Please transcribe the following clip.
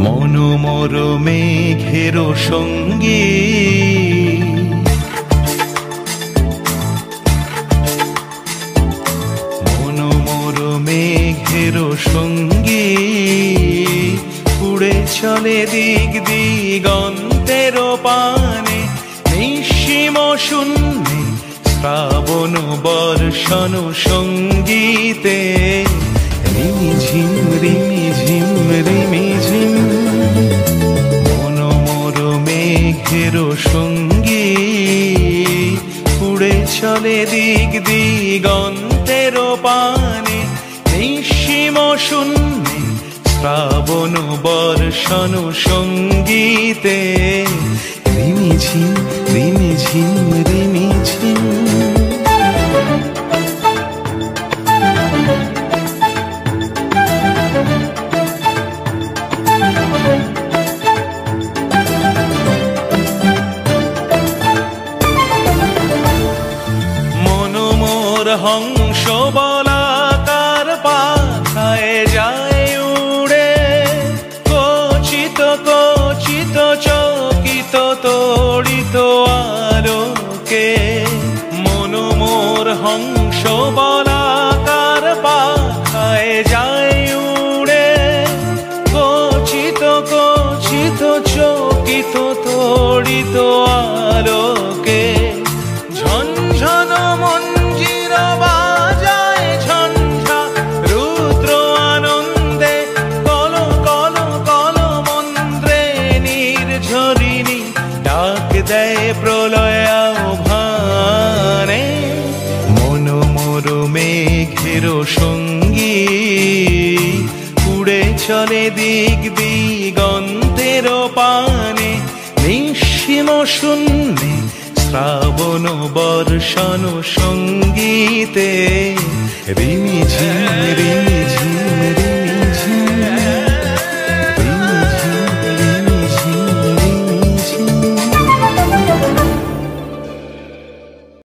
মনোমর মেঘের সঙ্গী মনোমর মেঘের সঙ্গী উড়ে চলে দিক দিগন্তের পানে নিঃসীম শূন্যে শ্রাবণ বর্ষণ সঙ্গীতে রিমিঝিম রিমিঝিম রিমিঝিম মনোমর মেঘের সঙ্গী উড়ে চলে দিক দিগন্তের পানে নিঃসীম শূন্যে শ্রাবণ বর্ষণ সঙ্গীতে রিমিঝিম রিমিঝিম রিমিঝিম হংস বলাকার পাখায় যায় উড়ে কচিত কচিত চকিত তড়িত আলোকে মনোমোর হংস বলাকার পাখায় যায় উড়ে কচিত কচিত চকিত তড়িত আলোকে ঝনঝন মঞ্জির বাজায় ঝঞ্ঝা রুদ্র আনন্দে কল কল কল মন্ত্রে নির্ঝরিণী ডাক দেয় প্রলয় আহ্বানে মনোমর মেঘের সঙ্গী উড়ে চলে দিক দিগন্তের পানে নিঃসীম শূন্যে শ্রাবণ বর্ষণ সঙ্গীতে রিমিঝিম